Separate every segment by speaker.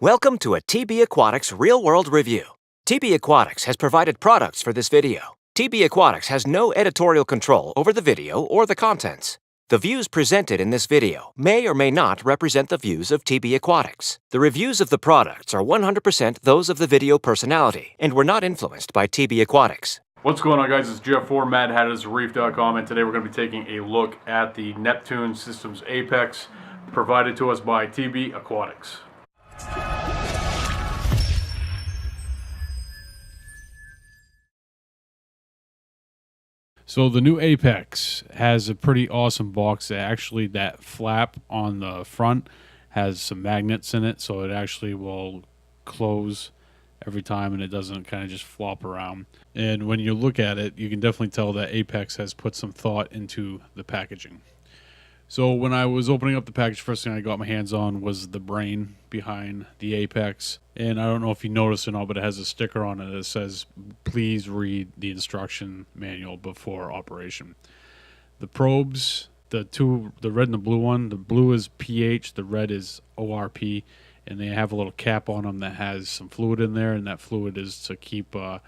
Speaker 1: Welcome to a TB Aquatics real-world review. TB Aquatics has provided products for this video. TB Aquatics has no editorial control over the video or the contents. The views presented in this video may or may not represent the views of TB Aquatics. The reviews of the products are 100% those of the video personality and were not influenced by TB Aquatics.
Speaker 2: What's going on, guys? It's Jeff for MadHattersReef.com, and today we're going to be taking a look at the Neptune Systems Apex provided to us by TB Aquatics. So the new Apex has a pretty awesome box. Actually, that flap on the front has some magnets in it, so it actually will close every time and it doesn't kind of just flop around. And when you look at it, you can definitely tell that Apex has put some thought into the packaging. So when I was opening up the package, first thing I got my hands on was the brain behind the Apex. And I don't know if you noticed or not, but it has a sticker on it that says, please read the instruction manual before operation. The probes, the red and the blue one, the blue is pH, the red is ORP, and they have a little cap on them that has some fluid in there, and that fluid is to keep the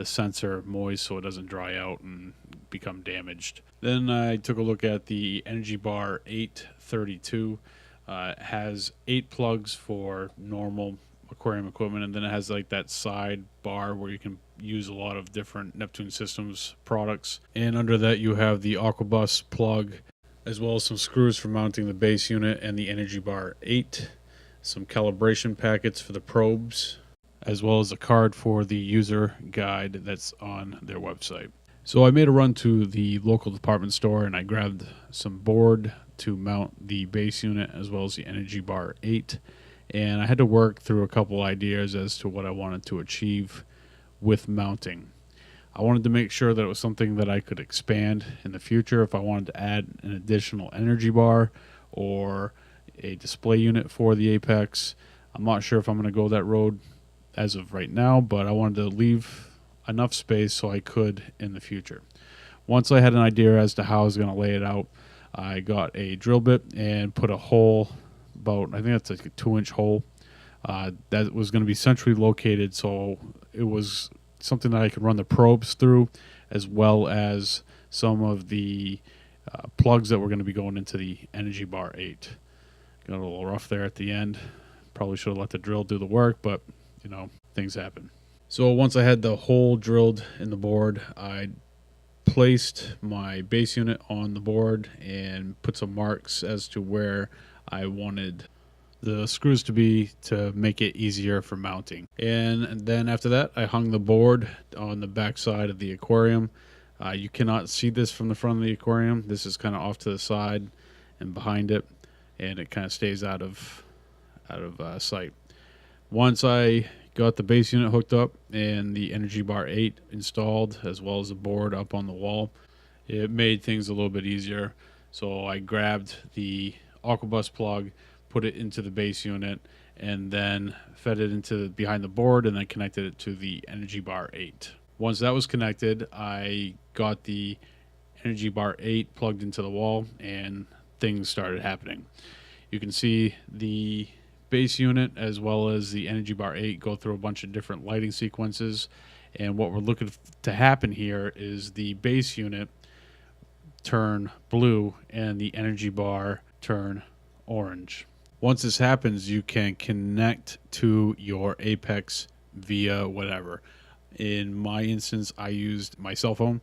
Speaker 2: sensor moist so it doesn't dry out and become damaged. Then I took a look at the Energy Bar 832. It has 8 plugs for normal aquarium equipment, and then it has like that side bar where you can use a lot of different Neptune Systems products. And under that you have the Aquabus plug, as well as some screws for mounting the base unit and the Energy Bar 8, some calibration packets for the probes, as well as a card for the user guide that's on their website. So I made a run to the local department store and I grabbed some board to mount the base unit as well as the Energy Bar 8. And I had to work through a couple ideas as to what I wanted to achieve with mounting. I wanted to make sure that it was something that I could expand in the future if I wanted to add an additional energy bar or a display unit for the Apex. I'm not sure if I'm going to go that road as of right now, but I wanted to leave enough space so I could in the future. Once I had an idea as to how I was going to lay it out, I got a drill bit and put a hole about, I think that's like a 2-inch hole, that was going to be centrally located, so it was something that I could run the probes through, as well as some of the plugs that were going to be going into the Energy Bar 8. Got a little rough there at the end. Probably should have let the drill do the work, but you know, things happen. So once I had the hole drilled in the board, I placed my base unit on the board and put some marks as to where I wanted the screws to be to make it easier for mounting. And then after that, I hung the board on the back side of the aquarium. You cannot see this from the front of the aquarium. This is kind of off to the side and behind it, and it kind of stays out of sight. Once I got the base unit hooked up and the Energy Bar 8 installed, as well as the board up on the wall, it made things a little bit easier. So I grabbed the Aquabus plug, put it into the base unit, and then fed it into behind the board and then connected it to the Energy Bar 8. Once that was connected, I got the Energy Bar 8 plugged into the wall and things started happening. You can see the base unit as well as the Energy Bar 8 go through a bunch of different lighting sequences, and what we're looking to happen here is the base unit turn blue and the Energy Bar turn orange. Once this happens, you can connect to your Apex via whatever. In my instance, I used my cell phone,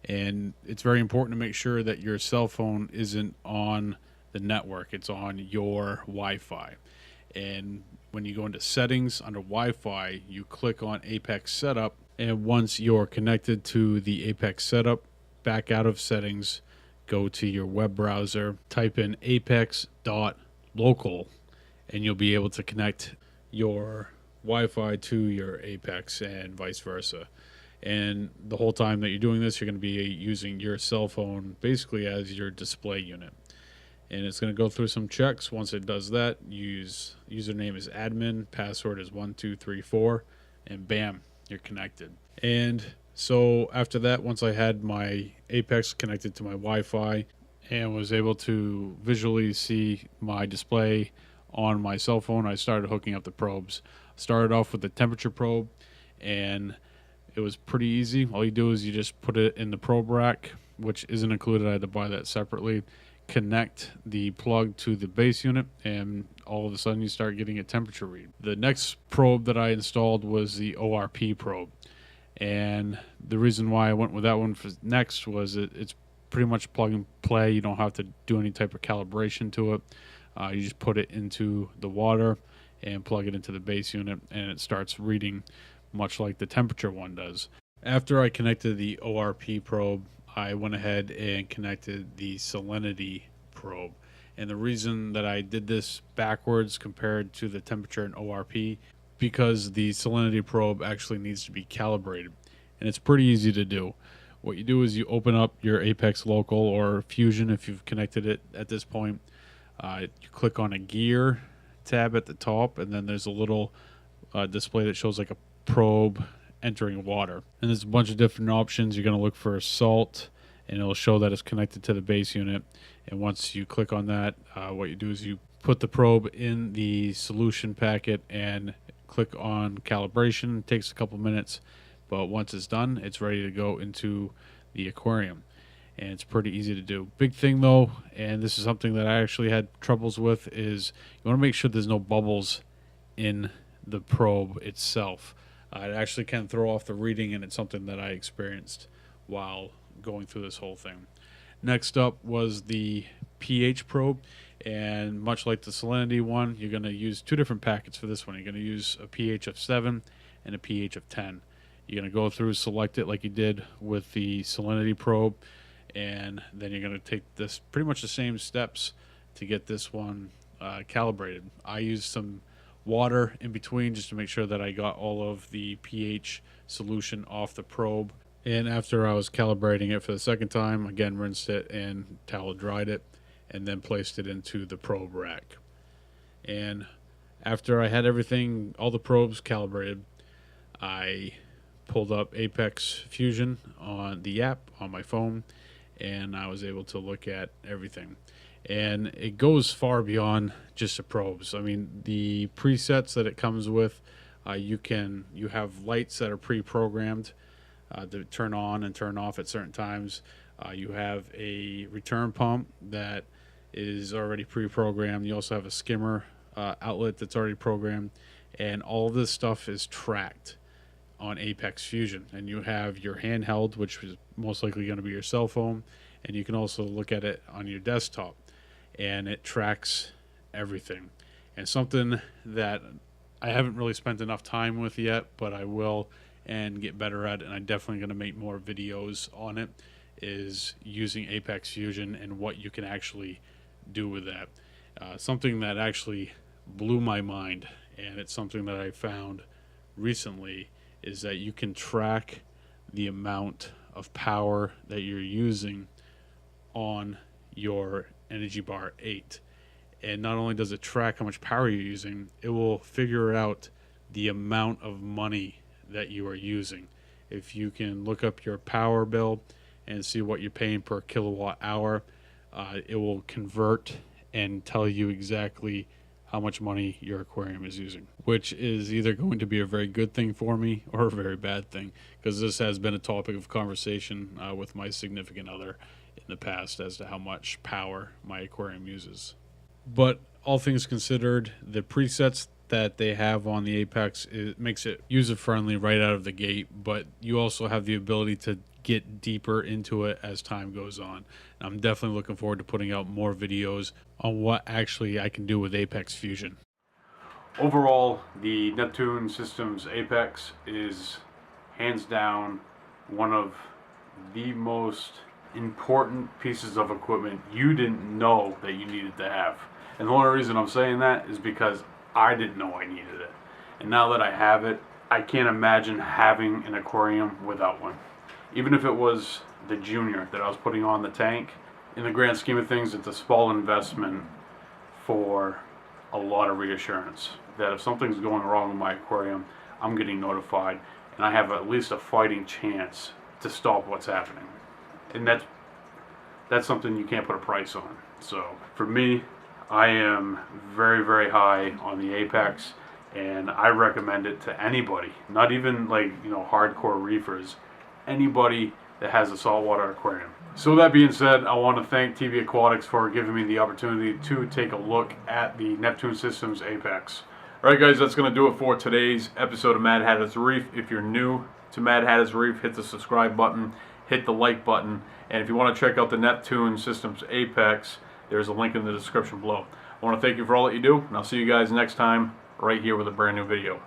Speaker 2: and it's very important to make sure that your cell phone isn't on the network, it's on your Wi-Fi. And when you go into settings under Wi-Fi, you click on Apex Setup, and once you're connected to the Apex Setup, back out of settings, go to your web browser, type in apex.local, and you'll be able to connect your Wi-Fi to your Apex and vice versa. And the whole time that you're doing this, you're going to be using your cell phone basically as your display unit. And it's going to go through some checks. Once it does that, username is admin, password is 1234, and bam, you're connected. And so after that, once I had my Apex connected to my Wi-Fi and was able to visually see my display on my cell phone, I started hooking up the probes. Started off with the temperature probe, and it was pretty easy. All you do is you just put it in the probe rack, which isn't included. I had to buy that separately. Connect the plug to the base unit, and all of a sudden you start getting a temperature read. The next probe that I installed was the ORP probe, and the reason why I went with that one for next was it's pretty much plug and play. You don't have to do any type of calibration to it. You just put it into the water and plug it into the base unit, and it starts reading much like the temperature one does. After I connected the ORP probe, I went ahead and connected the salinity probe. And the reason that I did this backwards compared to the temperature and ORP, because the salinity probe actually needs to be calibrated. And it's pretty easy to do. What you do is you open up your Apex Local or Fusion if you've connected it at this point. You click on a gear tab at the top, and then there's a little display that shows like a probe entering water. And there's a bunch of different options. You're going to look for salt, and it'll show that it's connected to the base unit. And once you click on that, what you do is you put the probe in the solution packet and click on calibration. It takes a couple minutes, but once it's done, it's ready to go into the aquarium. And it's pretty easy to do. Big thing though, and this is something that I actually had troubles with, is you want to make sure there's no bubbles in the probe itself. It actually can throw off the reading, and it's something that I experienced while going through this whole thing. Next up was the pH probe, and much like the salinity one, you're going to use two different packets for this one. You're going to use a pH of 7 and a pH of 10. You're going to go through, select it like you did with the salinity probe, and then you're going to take this pretty much the same steps to get this one calibrated. I used some water in between just to make sure that I got all of the pH solution off the probe. And after I was calibrating it for the second time, again rinsed it and towel dried it, and then placed it into the probe rack. And after I had everything, all the probes calibrated, I pulled up Apex Fusion on the app on my phone, and I was able to look at everything. And it goes far beyond just the probes. I mean, the presets that it comes with, you have lights that are pre-programmed to turn on and turn off at certain times. You have a return pump that is already pre-programmed. You also have a skimmer outlet that's already programmed, and all of this stuff is tracked on Apex Fusion. And you have your handheld, which is most likely going to be your cell phone, and you can also look at it on your desktop, and it tracks everything. And something that I haven't really spent enough time with yet, but I will and get better at, and I'm definitely going to make more videos on it, is using Apex Fusion and what you can actually do with that. Something that actually blew my mind, and it's something that I found recently, is that you can track the amount of power that you're using on your Energy Bar 8. And not only does it track how much power you're using, it will figure out the amount of money that you are using. If you can look up your power bill and see what you're paying per kilowatt hour, it will convert and tell you exactly how much money your aquarium is using, which is either going to be a very good thing for me or a very bad thing, because this has been a topic of conversation with my significant other in the past as to how much power my aquarium uses. But all things considered, the presets that they have on the Apex, it makes it user-friendly right out of the gate, but you also have the ability to get deeper into it as time goes on. And I'm definitely looking forward to putting out more videos on what actually I can do with Apex Fusion. Overall, the Neptune Systems Apex is hands down one of the most important pieces of equipment you didn't know that you needed to have. And the only reason I'm saying that is because I didn't know I needed it. And now that I have it, I can't imagine having an aquarium without one. Even if it was the Junior that I was putting on the tank, in the grand scheme of things, it's a small investment for a lot of reassurance that if something's going wrong in my aquarium, I'm getting notified, and I have at least a fighting chance to stop what's happening. And that's something you can't put a price on. So for me, I am very, very high on the Apex, and I recommend it to anybody, not even like, hardcore reefers, anybody that has a saltwater aquarium. So with that being said, I want to thank TV Aquatics for giving me the opportunity to take a look at the Neptune Systems Apex. Alright guys, that's going to do it for today's episode of Mad Hatter's Reef. If you're new to Mad Hatter's Reef, hit the subscribe button, hit the like button, and if you want to check out the Neptune Systems Apex, there's a link in the description below. I want to thank you for all that you do, and I'll see you guys next time right here with a brand new video.